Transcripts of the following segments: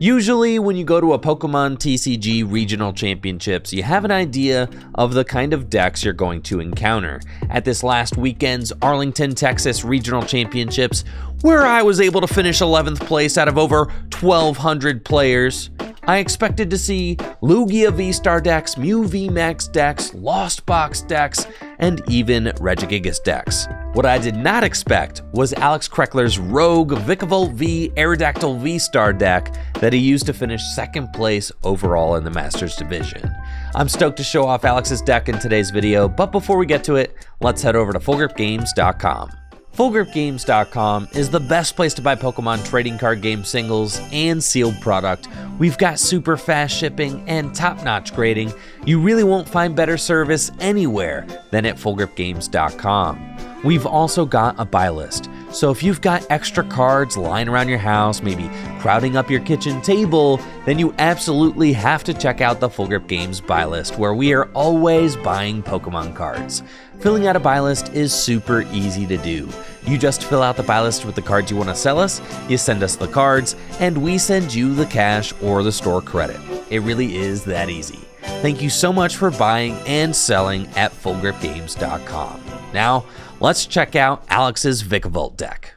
Usually when you go to a Pokemon TCG regional championships, you have an idea of the kind of decks you're going to encounter. At this last weekend's Arlington, Texas regional championships, where I was able to finish 11th place out of over 1,200 players, I expected to see Lugia V-Star decks, Mew VMAX decks, Lost Box decks, and even Regigigas decks. What I did not expect was Alex Kreckler's Rogue Vikavolt V Aerodactyl V-Star deck that he used to finish 2nd place overall in the Masters Division. I'm stoked to show off Alex's deck in today's video, but before we get to it, let's head over to FullGripGames.com. FullGripGames.com is the best place to buy Pokemon trading card game singles and sealed product. We've got super fast shipping and top-notch grading. You really won't find better service anywhere than at FullGripGames.com. We've also got a buy list, so if you've got extra cards lying around your house, maybe crowding up your kitchen table, then you absolutely have to check out the Full Grip Games buy list, where we are always buying Pokemon cards. Filling out a buy list is super easy to do. You just fill out the buy list with the cards you want to sell us, you send us the cards, and we send you the cash or the store credit. It really is that easy. Thank you so much for buying and selling at FullGripGames.com. Now, let's check out Alex's Vikavolt deck.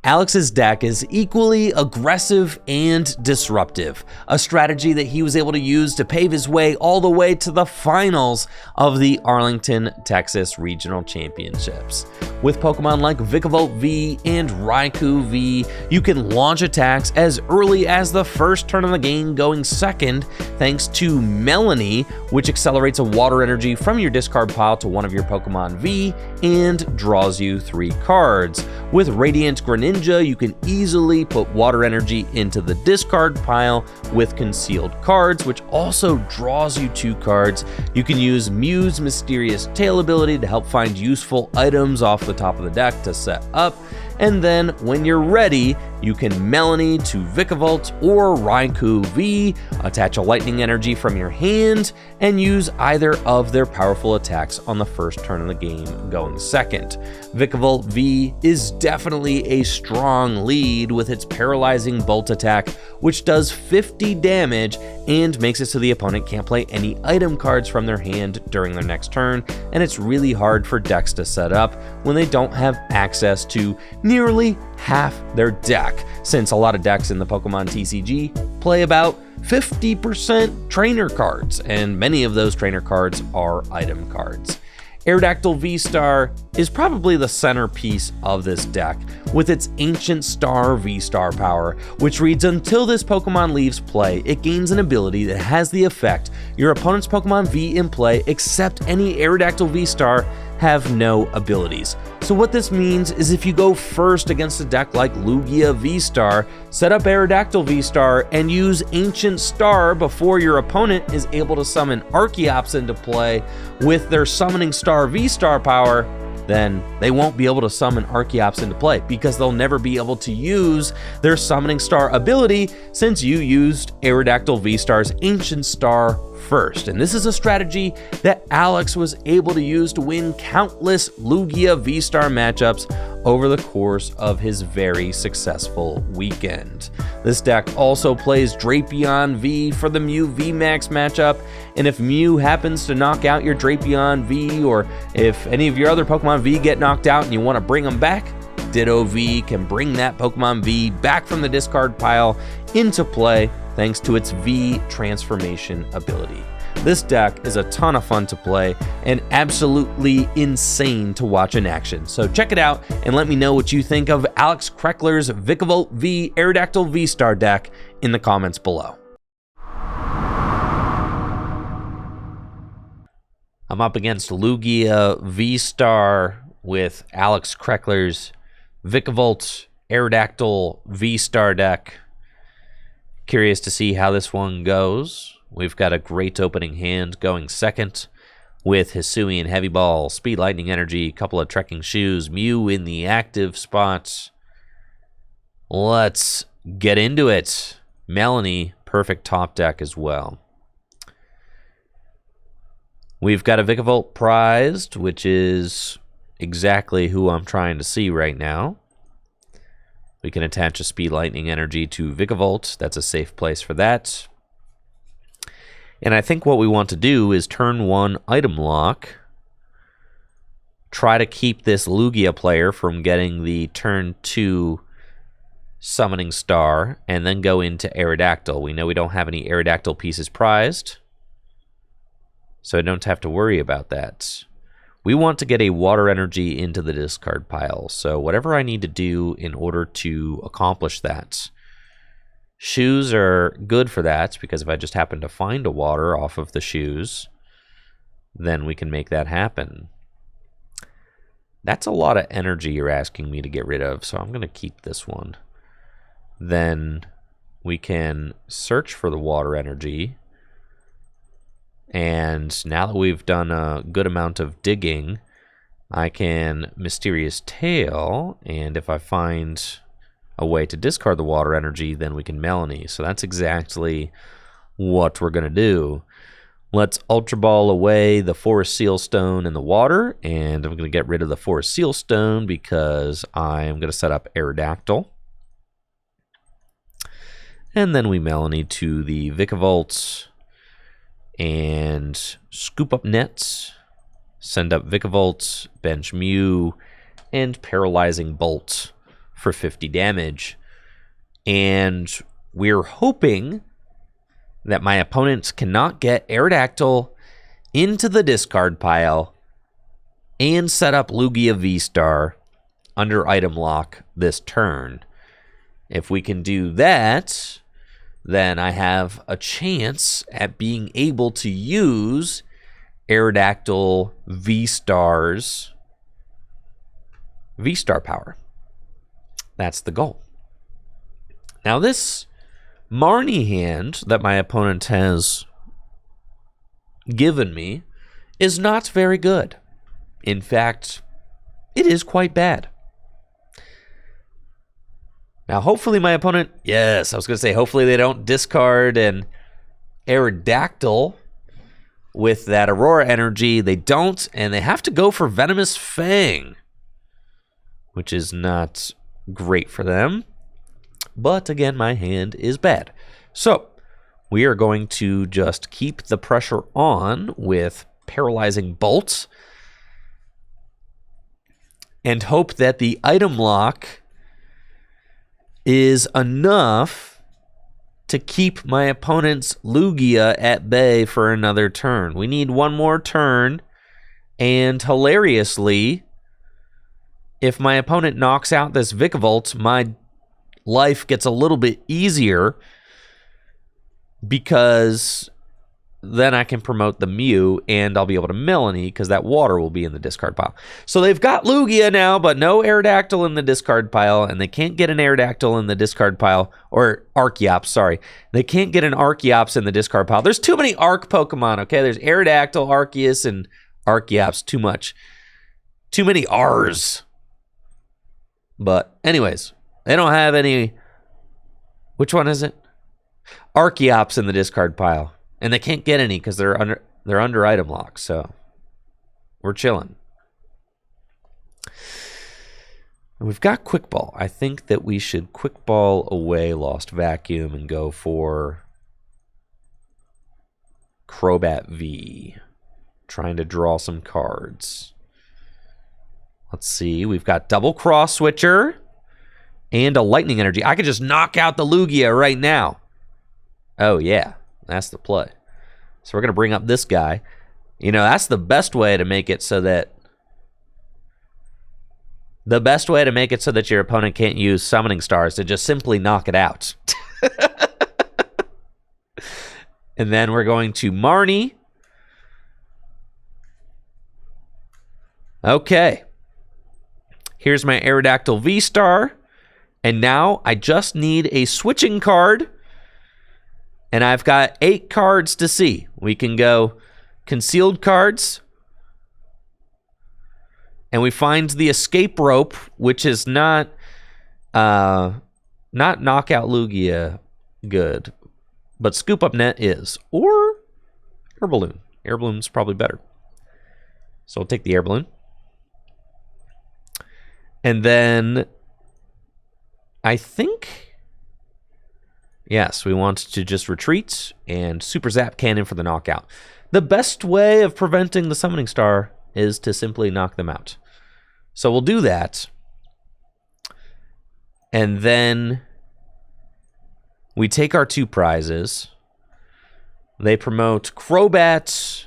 Alex's deck is equally aggressive and disruptive, a strategy that he was able to use to pave his way all the way to the finals of the Arlington, Texas Regional Championships. With Pokemon like Vikavolt V and Raikou V, you can launch attacks as early as the first turn of the game, going second thanks to Melanie, which accelerates a water energy from your discard pile to one of your Pokemon V and draws you 3 cards. With Radiant Greninja, you can easily put water energy into the discard pile with concealed cards, which also draws you 2 cards. You can use Mew's Mysterious Tail ability to help find useful items off the top of the deck to set up. And then when you're ready, you can Melanie to Vikavolt or Raikou V, attach a lightning energy from your hand, and use either of their powerful attacks on the first turn of the game, going second. Vikavolt V is definitely a strong lead with its paralyzing bolt attack, which does 50 damage and makes it so the opponent can't play any item cards from their hand during their next turn, and it's really hard for decks to set up when they don't have access to nearly half their deck, since a lot of decks in the Pokemon TCG play about 50% trainer cards, and many of those trainer cards are item cards. Aerodactyl V-Star is probably the centerpiece of this deck, with its Ancient Star V-Star power, which reads, until this Pokemon leaves play, it gains an ability that has the effect your opponent's Pokemon V in play, except any Aerodactyl V-Star, have no abilities. So what this means is if you go first against a deck like Lugia V-Star, set up Aerodactyl V-Star and use Ancient Star before your opponent is able to summon Archeops into play with their Summoning Star V-Star power, then they won't be able to summon Archeops into play because they'll never be able to use their Summoning Star ability since you used Aerodactyl V-Star's Ancient Star first. And this is a strategy that Alex was able to use to win countless Lugia V-Star matchups over the course of his very successful weekend. This deck also plays Drapion V for the Mew VMAX matchup, and if Mew happens to knock out your Drapion V, or if any of your other Pokemon V get knocked out and you want to bring them back, Ditto V can bring that Pokemon V back from the discard pile into play thanks to its V transformation ability. This deck is a ton of fun to play and absolutely insane to watch in action. So check it out and let me know what you think of Alex Kreckler's Vikavolt V Aerodactyl V-Star deck in the comments below. I'm up against Lugia V-Star with Alex Kreckler's Vikavolt Aerodactyl V-Star deck. Curious to see how this one goes. We've got a great opening hand going second with Hisuian Heavy Ball, Speed Lightning Energy, couple of Trekking Shoes, Mew in the active spots. Let's get into it. Melanie, perfect top deck as well. We've got a Vikavolt prized, which is exactly who I'm trying to see right now. We can attach a Speed Lightning Energy to Vikavolt. That's a safe place for that. And I think what we want to do is turn 1 item lock. Try to keep this Lugia player from getting the turn 2 Summoning Star, and then go into Aerodactyl. We know we don't have any Aerodactyl pieces prized, so I don't have to worry about that. We want to get a Water Energy into the discard pile, so whatever I need to do in order to accomplish that. Shoes are good for that, because if I just happen to find a water off of the shoes, then we can make that happen. That's a lot of energy you're asking me to get rid of, so I'm going to keep this one. Then we can search for the water energy. And now that we've done a good amount of digging, I can Mysterious Tail, and if I find a way to discard the water energy, then we can Melanie. So that's exactly what we're going to do. Let's Ultra Ball away the Forest Seal Stone in the water, and I'm going to get rid of the Forest Seal Stone because I'm going to set up Aerodactyl. And then we Melanie to the Vikavolt and scoop up nets, send up Vikavolt, bench Mew, and Paralyzing Bolt for 50 damage. And we're hoping that my opponents cannot get Aerodactyl into the discard pile and set up Lugia V-Star under item lock this turn. If we can do that, then I have a chance at being able to use Aerodactyl V-Star's V-Star power. That's the goal. Now this Marnie hand that my opponent has given me is not very good. In fact, it is quite bad. Now, hopefully my opponent, yes, I was going to say, hopefully they don't discard an Aerodactyl with that Aurora energy. They don't, and they have to go for Venomous Fang, which is not great for them. But again, my hand is bad. So we are going to just keep the pressure on with Paralyzing Bolt and hope that the item lock is enough to keep my opponent's Lugia at bay for another turn. We need one more turn, and hilariously, if my opponent knocks out this Vikavolt, my life gets a little bit easier because then I can promote the Mew and I'll be able to Melanie because that water will be in the discard pile. So they've got Lugia now, but no Aerodactyl in the discard pile, and they can't get an Aerodactyl in the discard pile, or Archeops, sorry. They can't get an Archeops in the discard pile. There's too many Arc Pokemon, okay? There's Aerodactyl, Arceus, and Archeops. Too much. Too many R's. But anyways, they don't have any... Which one is it? Archeops in the discard pile. And they can't get any because they're under item lock, so we're chilling. And we've got Quick Ball. I think that we should Quick Ball away Lost Vacuum and go for Crobat V. Trying to draw some cards. Let's see. We've got Double Cross Switcher and a Lightning Energy. I could just knock out the Lugia right now. Oh, yeah. That's the play. So we're going to bring up this guy. You know, that's the best way to make it so that... The best way to make it so that your opponent can't use Summoning Stars to just simply knock it out. And then we're going to Marnie. Okay. Here's my Aerodactyl V-Star. And now I just need a switching card. And I've got 8 cards to see. We can go concealed cards. And we find the escape rope, which is not knockout Lugia good. But scoop up net is. Or air balloon. Air balloon's probably better. So we'll take the air balloon. And then I think, yes, we want to just retreat and Super Zap Cannon for the knockout. The best way of preventing the Summoning Star is to simply knock them out. So we'll do that. And then we take our 2 prizes. They promote Crobat.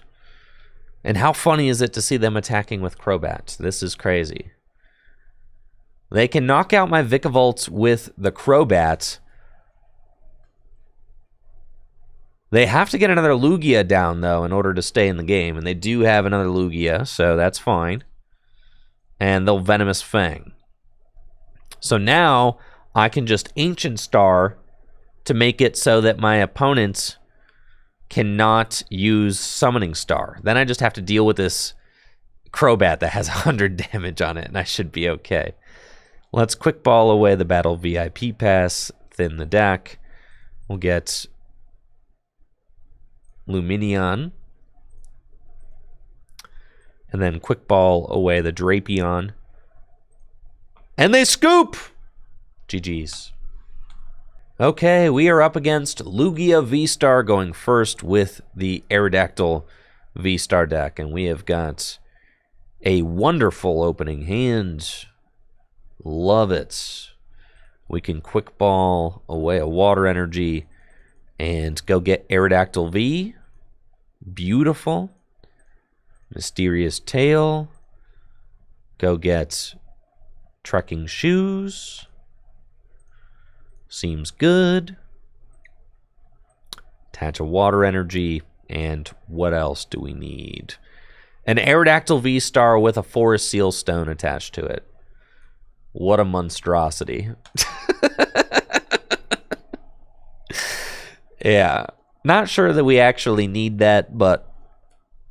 And how funny is it to see them attacking with Crobat? This is crazy. They can knock out my Vikavolt with the Crobat. They have to get another Lugia down, though, in order to stay in the game. And they do have another Lugia, so that's fine. And they'll Venomous Fang. So now I can just Ancient Star to make it so that my opponents cannot use Summoning Star. Then I just have to deal with this Crobat that has 100 damage on it, and I should be okay. Let's Quick Ball away the Battle VIP Pass, thin the deck. We'll get Lumineon. And then Quick Ball away the Drapion. And they scoop! GG's. Okay, we are up against Lugia V-Star going first with the Aerodactyl V-Star deck. And we have got a wonderful opening hand. Love it. We can Quick Ball away a Water Energy and go get Aerodactyl V. Beautiful. Mysterious Tail. Go get Trekking Shoes. Seems good. Attach a Water Energy. And what else do we need? An Aerodactyl V-Star with a Forest Seal Stone attached to it. What a monstrosity. Yeah. Not sure that we actually need that, but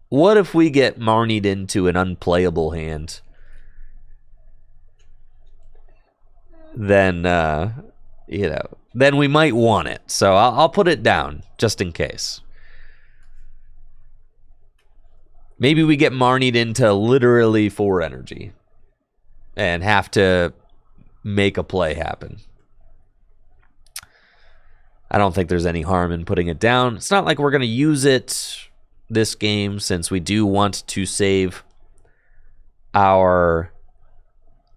what if we get Marnied into an unplayable hand? Then, then we might want it. So I'll put it down, just in case. Maybe we get Marnied into literally 4 energy and have to make a play happen. I don't think there's any harm in putting it down. It's not like we're going to use it this game, since we do want to save our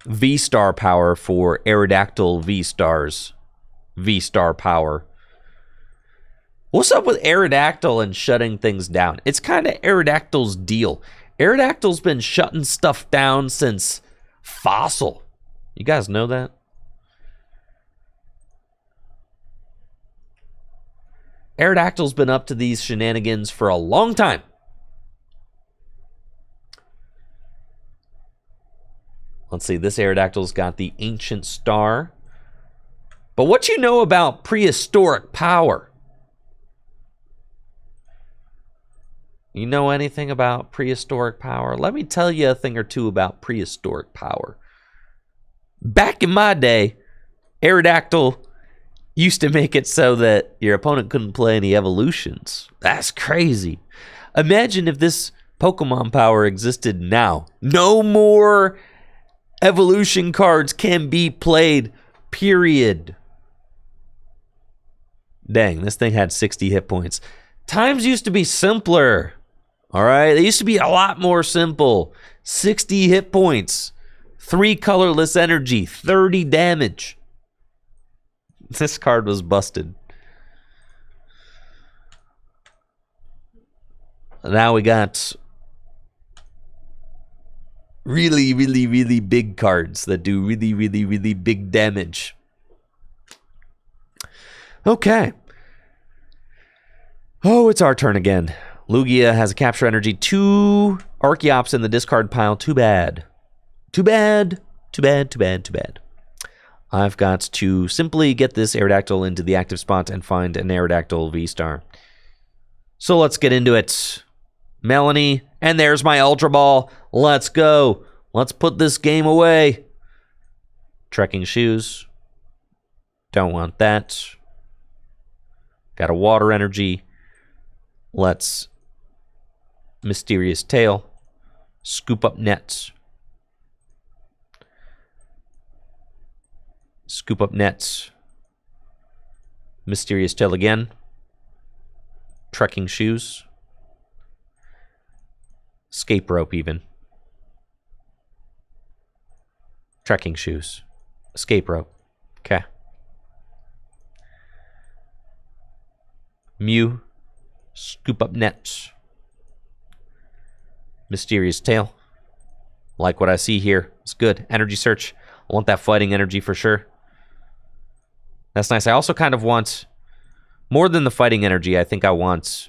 V-Star power for Aerodactyl V-Star's V-Star power. What's up with Aerodactyl and shutting things down? It's kind of Aerodactyl's deal. Aerodactyl's been shutting stuff down since Fossil. You guys know that? Aerodactyl's been up to these shenanigans for a long time. Let's see, this Aerodactyl's got the Ancient Star. But what you know about prehistoric power? You know anything about prehistoric power? Let me tell you a thing or two about prehistoric power. Back in my day, Aerodactyl used to make it so that your opponent couldn't play any evolutions. That's crazy. Imagine if this Pokemon power existed now. No more evolution cards can be played, period. Dang, this thing had 60 hit points. Times used to be simpler. All right, they used to be a lot more simple. 60 hit points, 3 colorless energy, 30 damage. This card was busted. Now we got really, really, really big cards that do really, really, really big damage. Okay. Oh, it's our turn again. Lugia has a capture energy. 2 Archeops in the discard pile. Too bad. Too bad. Too bad, too bad, too bad. I've got to simply get this Aerodactyl into the active spot and find an Aerodactyl V-Star. So let's get into it. Melanie, and there's my Ultra Ball. Let's go. Let's put this game away. Trekking Shoes. Don't want that. Got a Water Energy. Let's Mysterious Tail. Scoop up Nets. Scoop up nets. Mysterious Tail again. Trekking shoes. Escape rope even. Trekking shoes. Escape rope. Okay. Mew. Scoop up nets. Mysterious Tail. Like what I see here. It's good. Energy search. I want that fighting energy for sure. That's nice. I also kind of want, more than the fighting energy, I think I want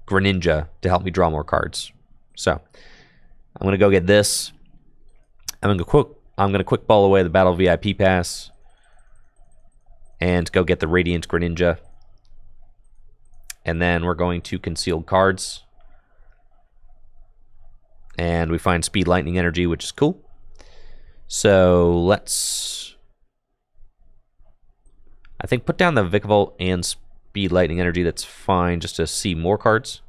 Greninja to help me draw more cards. So, I'm going to go get this. I'm going to quick ball away the Battle VIP Pass. And go get the Radiant Greninja. And then we're going to Concealed Cards. And we find Speed Lightning Energy, which is cool. So let's, I think, put down the Vikavolt and Speed Lightning Energy. That's fine, just to see more cards.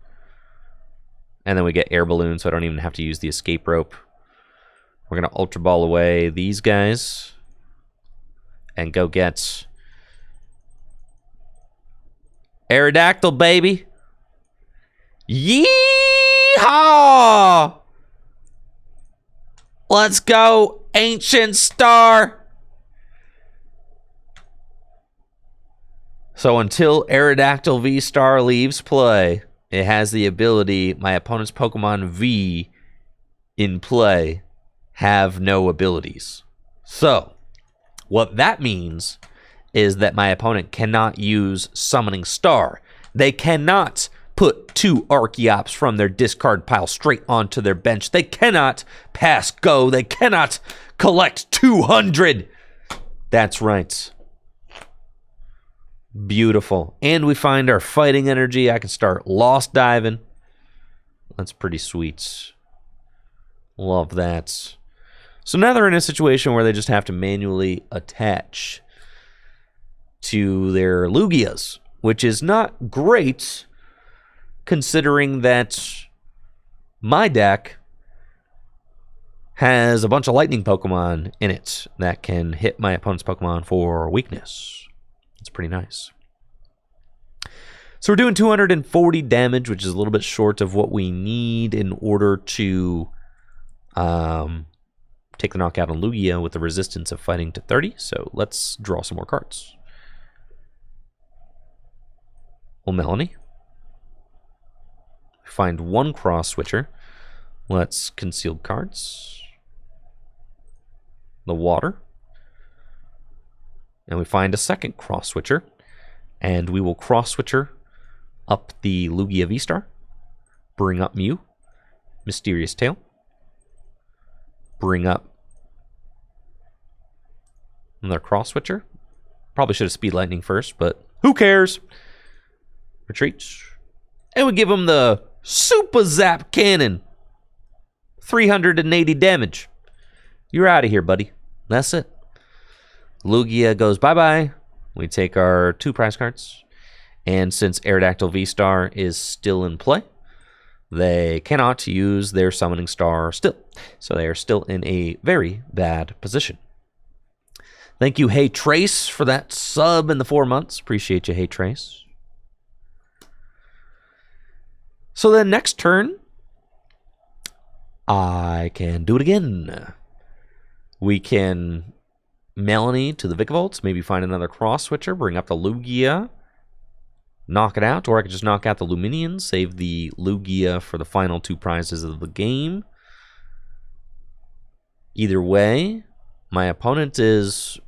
And then we get Air Balloon, so I don't even have to use the Escape Rope. We're going to Ultra Ball away these guys. And go get Aerodactyl, baby. Yeehaw! Let's go, Ancient Star! So until Aerodactyl V-Star leaves play, it has the ability, my opponent's Pokemon V in play have no abilities. So, what that means is that my opponent cannot use Summoning Star. They cannot put 2 Archeops from their discard pile straight onto their bench. They cannot pass go. They cannot collect 200. That's right. Beautiful. And we find our fighting energy. I can start Lost Diving. That's pretty sweet. Love that. So now they're in a situation where they just have to manually attach to their Lugias, which is not great, considering that my deck has a bunch of lightning Pokemon in it that can hit my opponent's Pokemon for weakness. It's pretty nice. So we're doing 240 damage, which is a little bit short of what we need in order to take the knockout on Lugia with the resistance of fighting to 30. So let's draw some more cards. Well, Melanie. Find 1 cross switcher. Let's Concealed Cards. The water. And we find a 2nd cross switcher. And we will cross switcher up the Lugia V-Star. Bring up Mew. Mysterious Tail. Bring up another cross switcher. Probably should have Speed Lightning first, but who cares? Retreat. And we give him the Super Zap Cannon. 380 damage. You're out of here, buddy. That's it. Lugia goes bye-bye. We take our 2 prize cards. And since Aerodactyl V-Star is still in play, they cannot use their Summoning Star still. So they are still in a very bad position. Thank you, Hey Trace, for that sub in the 4 months. Appreciate you, Hey Trace. So then next turn, I can do it again. We can Melanie to the Vikavolt, maybe find another cross switcher, bring up the Lugia, knock it out, or I could just knock out the Luminions, save the Lugia for the final 2 prizes of the game. Either way, my opponent is,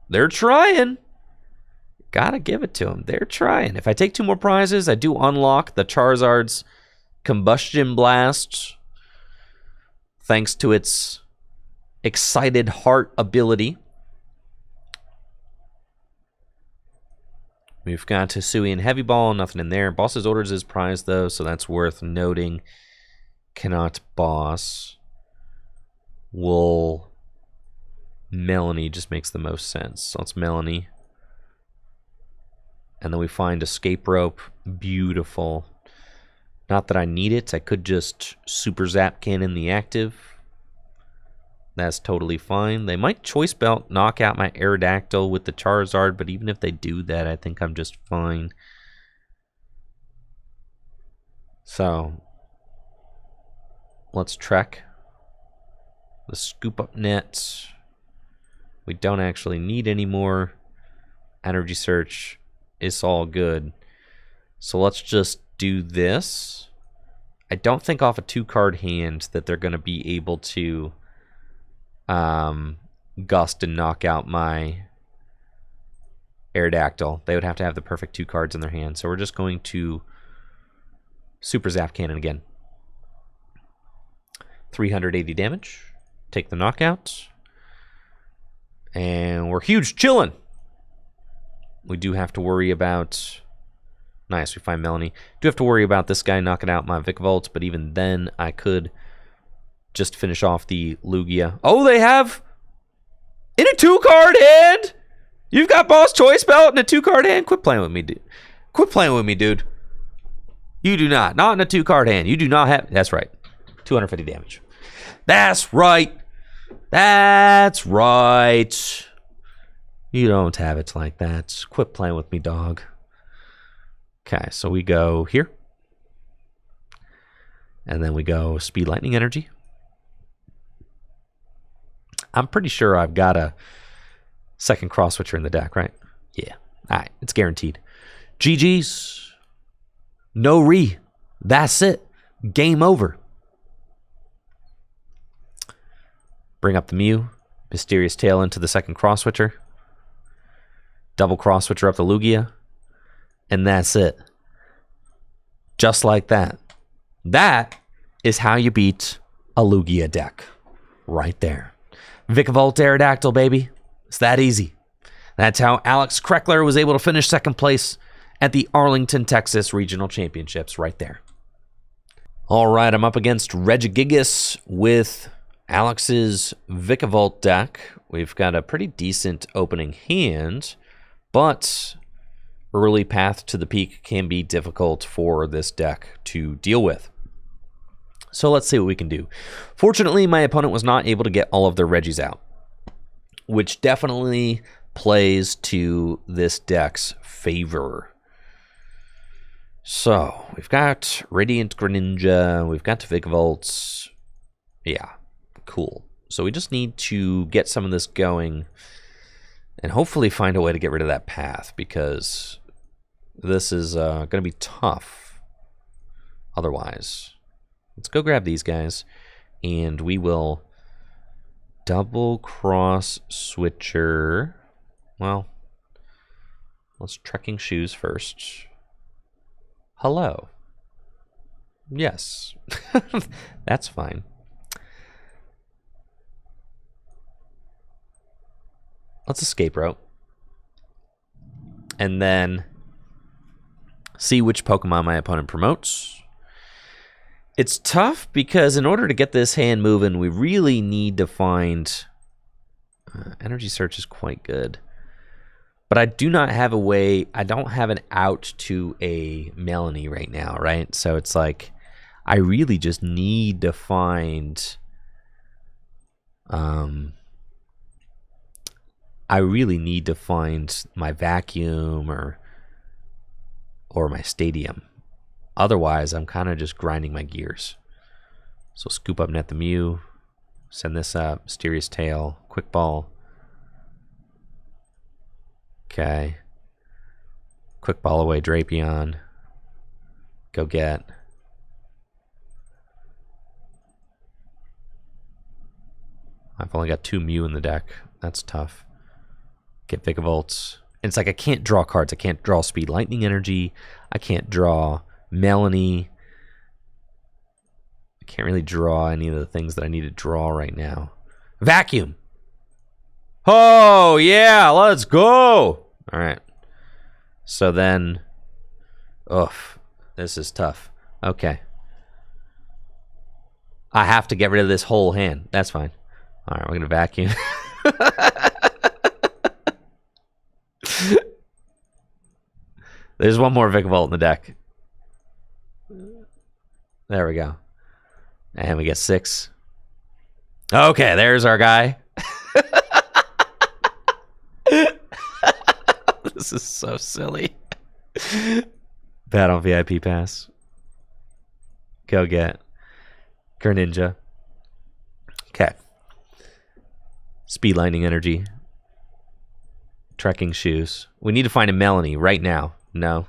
they're trying. Gotta give it to them. They're trying. If I take 2 more prizes, I do unlock the Charizard's Combustion Blast, thanks to its Excited Heart ability. We've got Hisuian Heavy Ball, nothing in there. Boss's Orders is prize, though, so that's worth noting. Cannot boss. Wool. Melanie just makes the most sense. So it's Melanie. And then we find Escape Rope. Beautiful. Not that I need it. I could just Super Zap Cannon the active. That's totally fine. They might Choice Belt knock out my Aerodactyl with the Charizard, but even if they do that, I think I'm just fine. So, let's trek. The Scoop Up Net. We don't actually need any more. Energy Search is all good. So let's just do this. I don't think off a 2-card hand that they're going to be able to Gust and knock out my Aerodactyl. They would have to have the perfect 2 cards in their hand. So we're just going to Super Zap Cannon again. 380 damage. Take the knockout. And we're huge chillin'. We do have to worry about... Nice, we find Melanie. Do have to worry about this guy knocking out my Vikavolt, but even then I could just finish off the Lugia. Oh, they have... In a 2-card hand? You've got Boss Choice Belt in a 2-card hand? Quit playing with me, dude. Quit playing with me, dude. You do not. Not in a 2-card hand. You do not have... That's right. 250 damage. That's right. That's right. You don't have it like that. Quit playing with me, dog. Okay, so we go here. And then we go Speed Lightning Energy. I'm pretty sure I've got a second Cross Switcher in the deck, right? Yeah. All right, it's guaranteed. GG's. No re. That's it. Game over. Bring up the Mew. Mysterious Tail into the second Cross Switcher. Double Cross Switcher up the Lugia. And that's it. Just like that. That is how you beat a Lugia deck. Right there. Vikavolt Aerodactyl, baby. It's that easy. That's how Alex Kreckler was able to finish second place at the Arlington, Texas Regional Championships right there. All right, I'm up against Regigigas with Alex's Vikavolt deck. We've got a pretty decent opening hand, but early path to the peak can be difficult for this deck to deal with. So let's see what we can do. Fortunately, my opponent was not able to get all of their Regis out, which definitely plays to this deck's favor. So, we've got Radiant Greninja, we've got Vikavolt. Yeah, cool. So we just need to get some of this going and hopefully find a way to get rid of that path, because this is going to be tough otherwise. Let's go grab these guys, and we will double cross switcher. Well, let's Trekking Shoes first. Hello. Yes. That's fine. Let's Escape Route. And then see which Pokemon my opponent promotes. It's tough because in order to get this hand moving, we really need to find... Energy Search is quite good. But I do not have a way... I don't have an out to a Melanie right now, right? So it's like, I really just need to find... I really need to find my Vacuum or my Stadium. Otherwise, I'm kind of just grinding my gears. So Scoop Up Net the Mew. Send this up. Mysterious Tail. Quick Ball. Okay. Quick Ball away Drapion. Go get. I've only got 2 Mew in the deck. That's tough. Get Vikavolt. And it's like I can't draw cards. I can't draw Speed Lightning Energy. I can't draw Melanie. I can't really draw any of the things that I need to draw right now. Vacuum. Oh, yeah. Let's go. All right. So then... Oof. This is tough. Okay. I have to get rid of this whole hand. That's fine. All right, we're going to Vacuum. There's one more Vikavolt in the deck. There we go. And we get 6. Okay, there's our guy. This is so silly. Battle VIP pass. Go get Greninja. Okay. Speed lightning energy. Trekking shoes. We need to find a Melanie right now. No.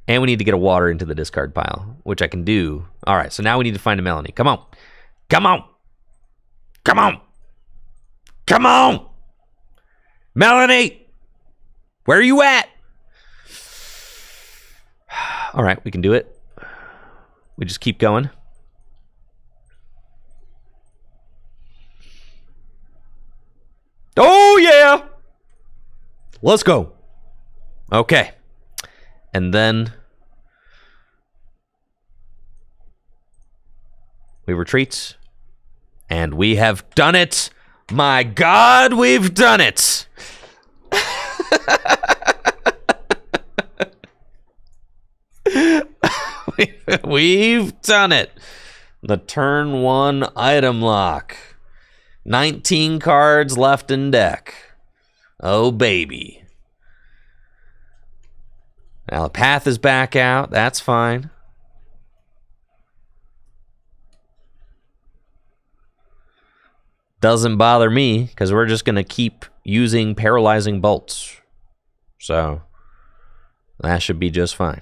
And we need to get a water into the discard pile, which I can do. All right, so now we need to find a Melanie. Come on. Come on. Come on. Come on. Melanie. Where are you at? All right, we can do it. We just keep going. Oh, yeah. Let's go. Okay. And then we retreat. And we have done it. My God, we've done it. We've done it. The turn 1 item lock. 19 cards left in deck. Oh, baby. Now the path is back out. That's fine. Doesn't bother me, because we're just going to keep using paralyzing bolts. So, that should be just fine.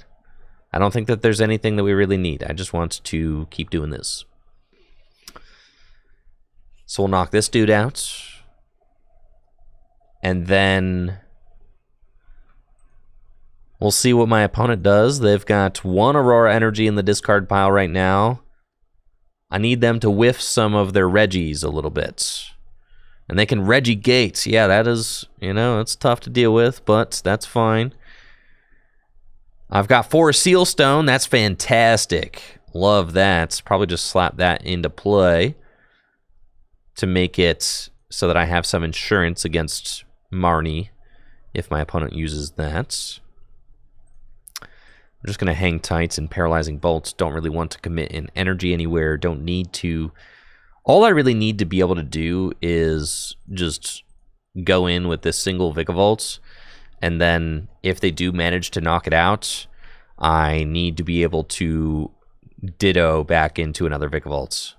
I don't think that there's anything that we really need. I just want to keep doing this. So we'll knock this dude out. And then we'll see what my opponent does. They've got 1 Aurora energy in the discard pile right now. I need them to whiff some of their Regis a little bit. And they can Regigigas. Yeah, that is, it's tough to deal with, but that's fine. I've got 4 Seal Stone. That's fantastic. Love that. Probably just slap that into play to make it so that I have some insurance against Marnie if my opponent uses that. I'm just going to hang tights and paralyzing bolts. Don't really want to commit in energy anywhere. Don't need to. All I really need to be able to do is just go in with this single Vikavolt. And then if they do manage to knock it out, I need to be able to ditto back into another Vikavolt.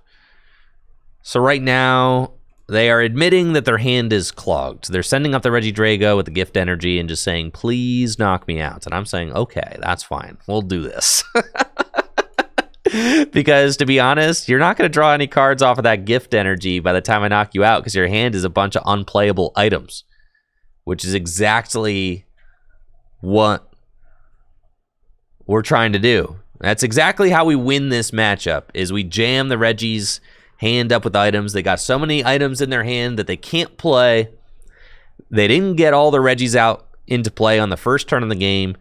So right now, they are admitting that their hand is clogged. They're sending up the Regidrago with the gift energy and just saying, please knock me out. And I'm saying, okay, that's fine. We'll do this. Because to be honest, you're not going to draw any cards off of that gift energy by the time I knock you out, because your hand is a bunch of unplayable items, which is exactly what we're trying to do. That's exactly how we win this matchup, is we jam the Regi's hand up with items. They got so many items in their hand that they can't play. They didn't get all the Regis out into play on the first turn of the game.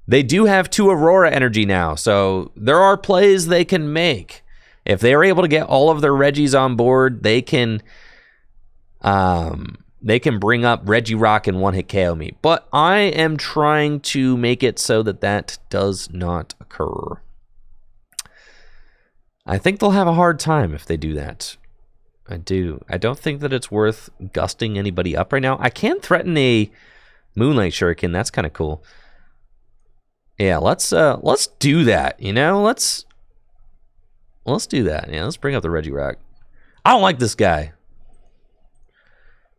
They do have 2 Aurora energy now, so there are plays they can make. If they are able to get all of their Regis on board, they can bring up Regirock and one-hit KO me. But I am trying to make it so that that does not occur. I think they'll have a hard time if they do that. I do. I don't think that it's worth gusting anybody up right now. I can threaten a Moonlight Shuriken. That's kind of cool. Yeah, let's do that, Let's do that. Yeah, let's bring up the Regirock. I don't like this guy.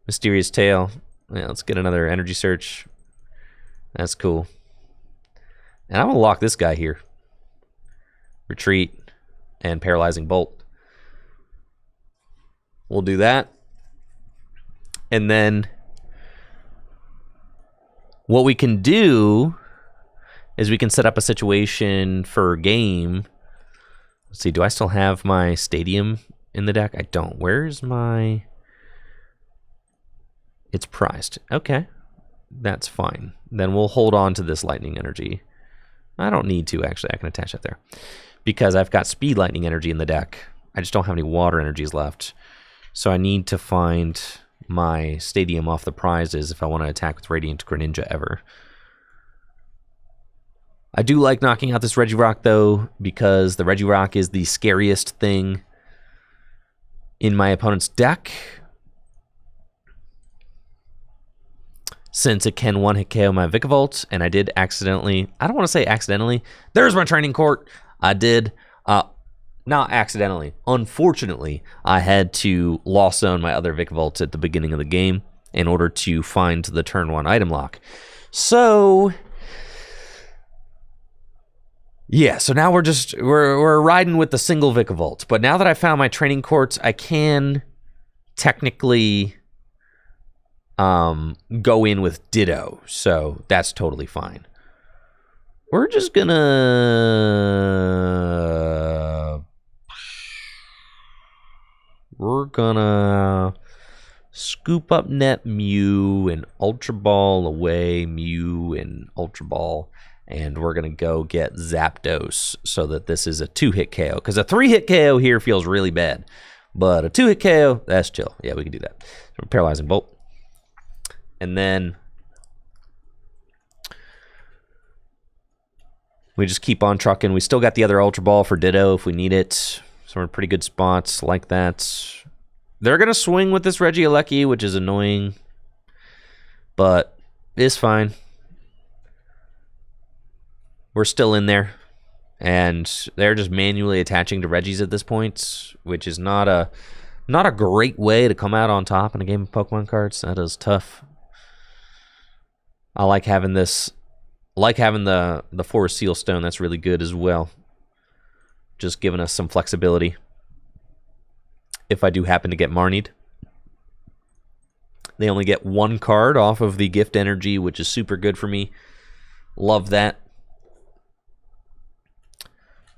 Mysterious Tail. Yeah, let's get another energy search. That's cool. And I'm going to lock this guy here. Retreat and Paralyzing Bolt. We'll do that. And then what we can do is we can set up a situation for game. Let's see, do I still have my Stadium in the deck? I don't. Where's my... It's prized. Okay, that's fine. Then we'll hold on to this Lightning Energy. I don't need to, actually. I can attach that there. Because I've got Speed Lightning Energy in the deck. I just don't have any Water Energies left. So I need to find my Stadium off the prizes if I want to attack with Radiant Greninja ever. I do like knocking out this Regirock, though, because the Regirock is the scariest thing in my opponent's deck. Since it can one-hit KO my Vikavolt, and I did accidentally, I don't want to say accidentally, there's my training court. I did, not accidentally, unfortunately, I had to Lost Zone my other Vikavolt at the beginning of the game in order to find the turn 1 item lock. So, yeah, so now we're riding with the single Vikavolt. But now that I found my training courts, I can technically go in with Ditto, so that's totally fine. We're just gonna scoop up net Mew and Ultra Ball away Mew and Ultra Ball, and we're gonna go get Zapdos so that this is a 2-hit KO, because a 3-hit KO here feels really bad, but a 2-hit KO, that's chill. Yeah, we can do that. So Paralyzing Bolt. And then we just keep on trucking. We still got the other Ultra Ball for Ditto if we need it. So we're in pretty good spots like that. They're going to swing with this Regigigas, which is annoying, but it's fine. We're still in there. And they're just manually attaching to Regis at this point, which is not a great way to come out on top in a game of Pokemon cards. That is tough. I like having this, the Forest Seal Stone. That's really good as well. Just giving us some flexibility. If I do happen to get Marnied. They only get 1 card off of the gift energy, which is super good for me. Love that.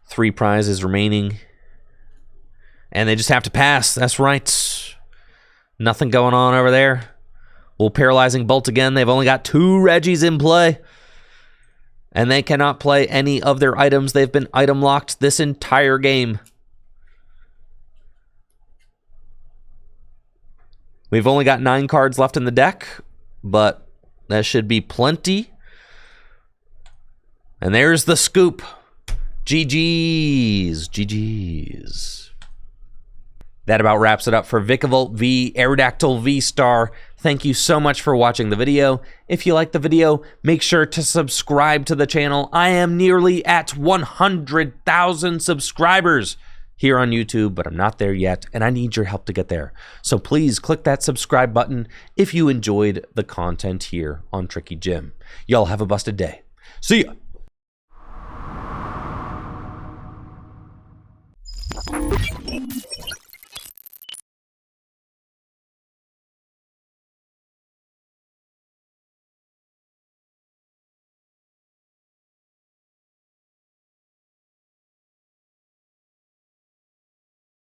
3 prizes remaining. And they just have to pass. That's right. Nothing going on over there. We'll Paralyzing Bolt again. They've only got 2 Regis in play. And they cannot play any of their items. They've been item locked this entire game. We've only got 9 cards left in the deck, but that should be plenty. And there's the scoop. GG's. GG's. That about wraps it up for Vikavolt V, Aerodactyl V-Star. Thank you so much for watching the video. If you liked the video, make sure to subscribe to the channel. I am nearly at 100,000 subscribers here on YouTube, but I'm not there yet, and I need your help to get there. So please click that subscribe button if you enjoyed the content here on Tricky Jim. Y'all have a busted day. See ya!